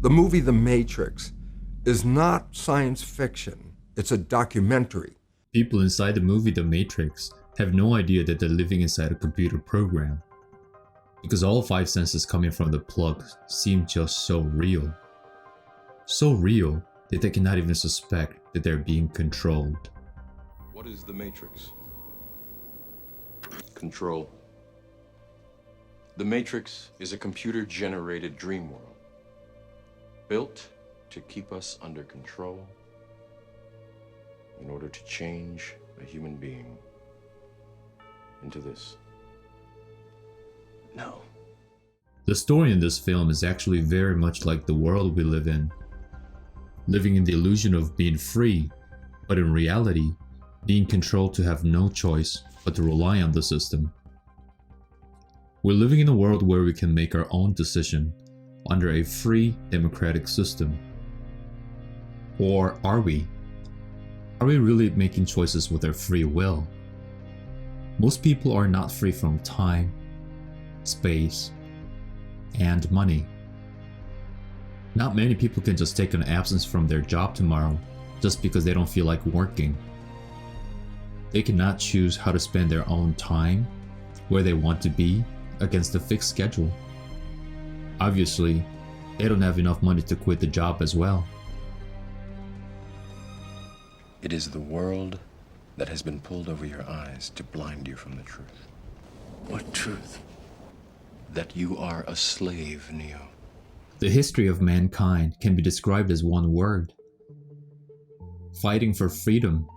The movie The Matrix is not science fiction. It's a documentary. People inside the movie The Matrix have no idea that they're living inside a computer program, because all five senses coming from the plug seem just so real. So real that they cannot even suspect that they're being controlled. What is the Matrix? Control. The Matrix is a computer-generated dream world, built to keep us under control in order to change a human being into this. No. The story in this film is actually very much like the world we live in, living in the illusion of being free, but in reality, being controlled to have no choice but to rely on the system. We're living in a world where we can make our own decision under a free democratic system. Or are we? Are we really making choices with our free will? Most people are not free from time, space, and money. Not many people can just take an absence from their job tomorrow just because they don't feel like working. They cannot choose how to spend their own time, where they want to be, against a fixed schedule. Obviously, they don't have enough money to quit the job as well. It is the world that has been pulled over your eyes to blind you from the truth. What truth? That you are a slave, Neo. The history of mankind can be described as one word: fighting for freedom.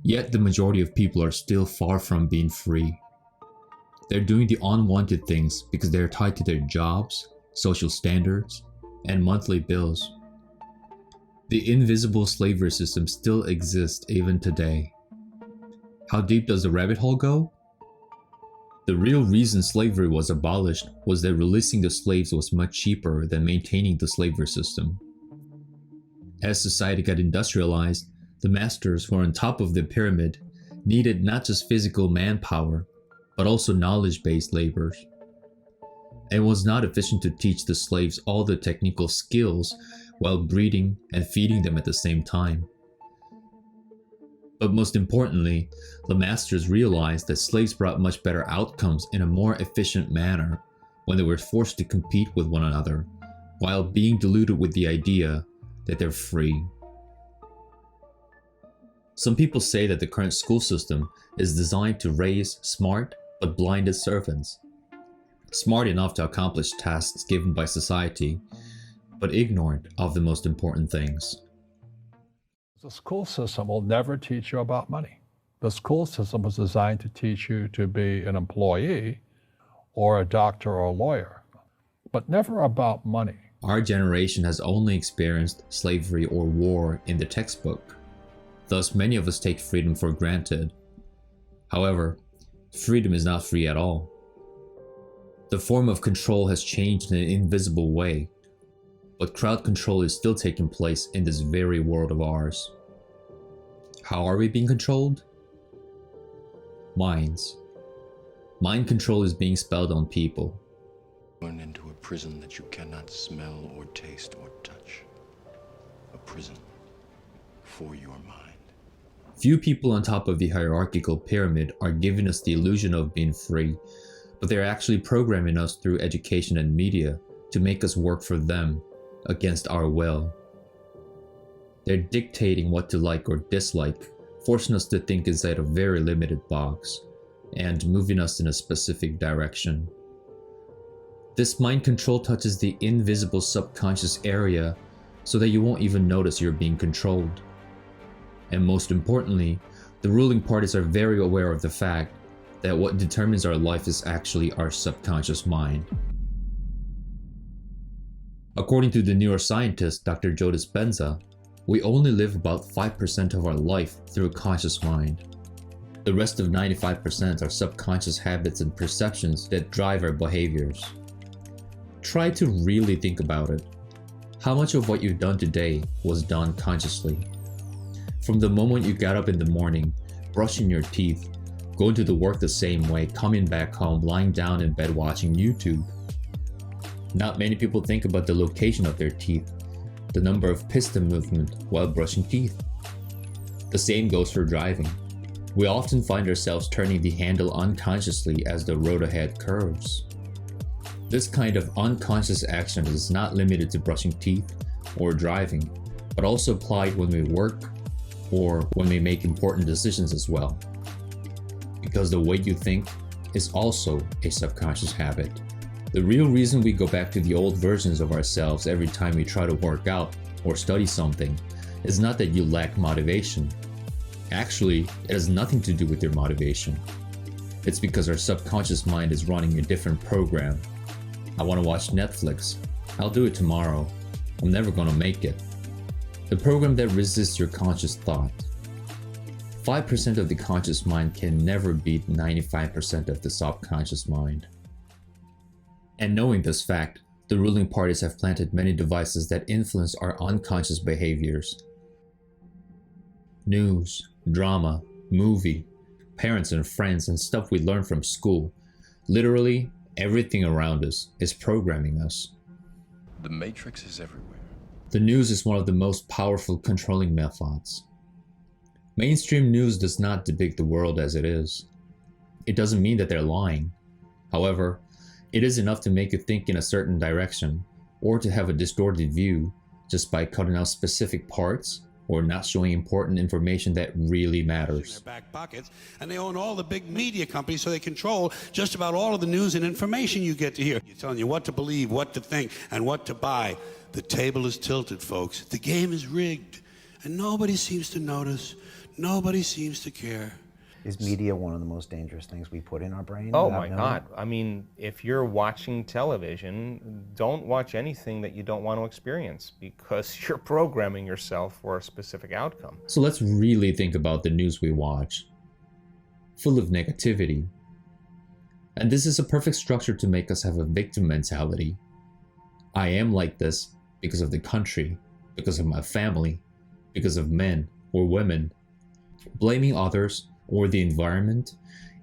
Yet the majority of people are still far from being free. They're doing the unwanted things because they're tied to their jobs, social standards, and monthly bills. The invisible slavery system still exists even today. How deep does the rabbit hole go? The real reason slavery was abolished was that releasing the slaves was much cheaper than maintaining the slavery system. As society got industrialized, the masters who were on top of the pyramid needed not just physical manpower, but also knowledge-based laborers. It was not efficient to teach the slaves all the technical skills while breeding and feeding them at the same time. But most importantly, the masters realized that slaves brought much better outcomes in a more efficient manner when they were forced to compete with one another, while being deluded with the idea that they're free. Some people say that the current school system is designed to raise smart but blinded servants, smart enough to accomplish tasks given by society, but ignorant of the most important things. The school system will never teach you about money. The school system was designed to teach you to be an employee or a doctor or a lawyer, but never about money. Our generation has only experienced slavery or war in the textbook. Thus, many of us take freedom for granted. However, freedom is not free at all. The form of control has changed in an invisible way, but crowd control is still taking place in this very world of ours. How are we being controlled? Minds. Mind control is being spelled on people. Born into a prison that you cannot smell or taste or touch. A prison for your mind. Few people on top of the hierarchical pyramid are giving us the illusion of being free, but they're actually programming us through education and media to make us work for them against our will. They're dictating what to like or dislike, forcing us to think inside a very limited box, and moving us in a specific direction. This mind control touches the invisible subconscious area so that you won't even notice you're being controlled. And most importantly, the ruling parties are very aware of the fact that what determines our life is actually our subconscious mind. According to the neuroscientist Dr. Joe Dispenza, we only live about 5% of our life through a conscious mind. The rest of 95% are subconscious habits and perceptions that drive our behaviors. Try to really think about it. How much of what you've done today was done consciously? From the moment you got up in the morning, brushing your teeth, going to the work the same way, coming back home, lying down in bed watching YouTube. Not many people think about the location of their teeth, the number of piston movement while brushing teeth. The same goes for driving. We often find ourselves turning the handle unconsciously as the road ahead curves. This kind of unconscious action is not limited to brushing teeth or driving, but also applied when we work or when we make important decisions as well. Because the way you think is also a subconscious habit. The real reason we go back to the old versions of ourselves every time we try to work out or study something is not that you lack motivation. Actually, it has nothing to do with your motivation. It's because our subconscious mind is running a different program. I want to watch Netflix. I'll do it tomorrow. I'm never going to make it. The program that resists your conscious thought. 5% of the conscious mind can never beat 95% of the subconscious mind. And knowing this fact, the ruling parties have planted many devices that influence our unconscious behaviors. News, drama, movie, parents and friends, and stuff we learn from school. Literally, everything around us is programming us. The Matrix is everywhere. The news is one of the most powerful controlling methods. Mainstream news does not depict the world as it is. It doesn't mean that they're lying. However, it is enough to make you think in a certain direction, or to have a distorted view just by cutting out specific parts or not showing important information that really matters. Their back pockets, and they own all the big media companies, so they control just about all of the news and information you get to hear. You're telling you what to believe, what to think, and what to buy. The table is tilted, folks. The game is rigged, and nobody seems to notice. Nobody seems to care. Is media one of the most dangerous things we put in our brain? Oh my God. I mean, if you're watching television, don't watch anything that you don't want to experience, because you're programming yourself for a specific outcome. So let's really think about the news we watch. Full of negativity. And this is a perfect structure to make us have a victim mentality. I am like this because of the country, because of my family, because of men or women. Blaming others or the environment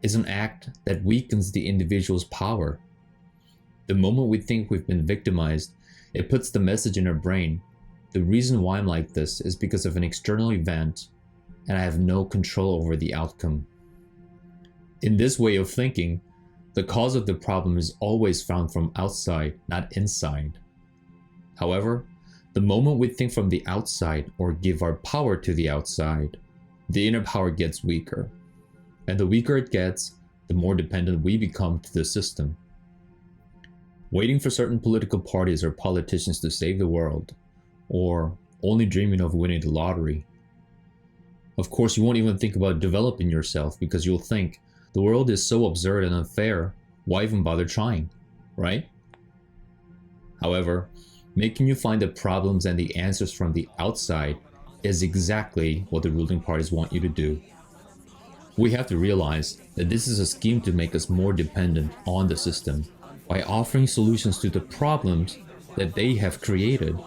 is an act that weakens the individual's power. The moment we think we've been victimized, it puts the message in our brain. The reason why I'm like this is because of an external event, and I have no control over the outcome. In this way of thinking, the cause of the problem is always found from outside, not inside. However, the moment we think from the outside or give our power to the outside, the inner power gets weaker. And the weaker it gets, the more dependent we become to the system. Waiting for certain political parties or politicians to save the world, or only dreaming of winning the lottery. Of course, you won't even think about developing yourself, because you'll think, the world is so absurd and unfair, why even bother trying, right? However, making you find the problems and the answers from the outside is exactly what the ruling parties want you to do. We have to realize that this is a scheme to make us more dependent on the system by offering solutions to the problems that they have created.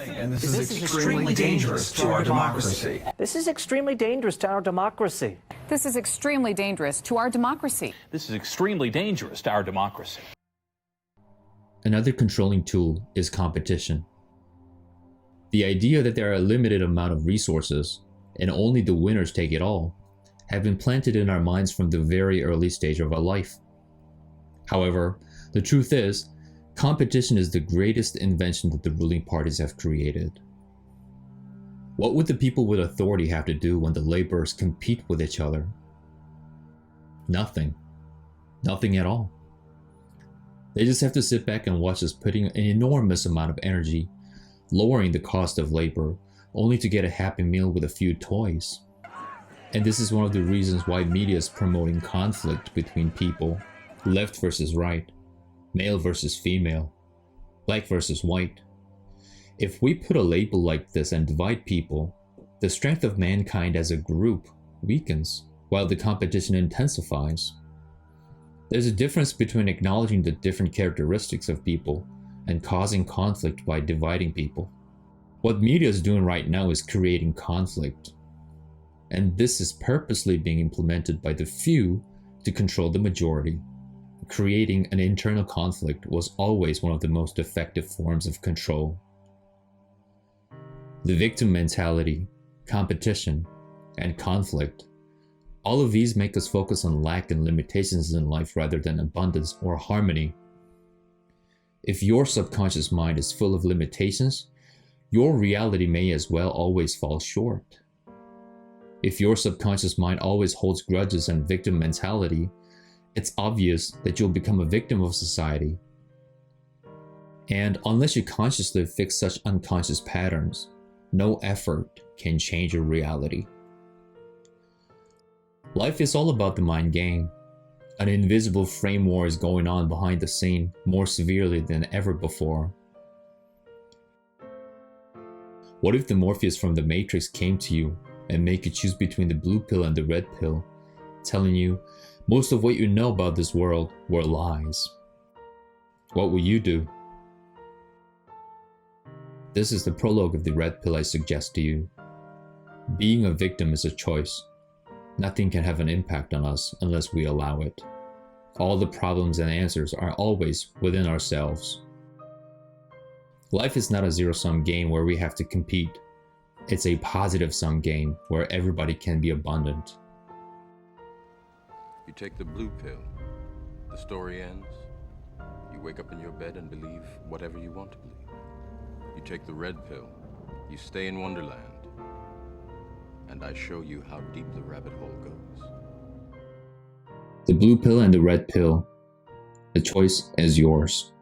And this is extremely dangerous to our democracy. This is extremely dangerous to our democracy. This is extremely dangerous to our democracy. This is extremely dangerous to our democracy. Another controlling tool is competition. The idea that there are a limited amount of resources and only the winners take it all have been planted in our minds from the very early stage of our life. However, the truth is, competition is the greatest invention that the ruling parties have created. What would the people with authority have to do when the laborers compete with each other? Nothing. Nothing at all. They just have to sit back and watch us putting an enormous amount of energy, lowering the cost of labor, only to get a happy meal with a few toys. And this is one of the reasons why media is promoting conflict between people, left versus right, male versus female, black versus white. If we put a label like this and divide people, the strength of mankind as a group weakens, while the competition intensifies. There's a difference between acknowledging the different characteristics of people and causing conflict by dividing people. What media is doing right now is creating conflict. And this is purposely being implemented by the few to control the majority. creating an internal conflict was always one of the most effective forms of control. The victim mentality, competition, and conflict, all of these make us focus on lack and limitations in life rather than abundance or harmony. If your subconscious mind is full of limitations, your reality may as well always fall short. If your subconscious mind always holds grudges and victim mentality, it's obvious that you'll become a victim of society. And unless you consciously fix such unconscious patterns, no effort can change your reality. Life is all about the mind game. An invisible frame war is going on behind the scene more severely than ever before. What if the Morpheus from the Matrix came to you and made you choose between the blue pill and the red pill, telling you most of what you know about this world were lies? What will you do? This is the prologue of the red pill I suggest to you. Being a victim is a choice. Nothing can have an impact on us unless we allow it. All the problems and answers are always within ourselves. Life is not a zero-sum game where we have to compete. It's a positive-sum game where everybody can be abundant. You take the blue pill, the story ends. You wake up in your bed and believe whatever you want to believe. You take the red pill, you stay in Wonderland, and I show you how deep the rabbit hole goes. The blue pill and the red pill, the choice is yours.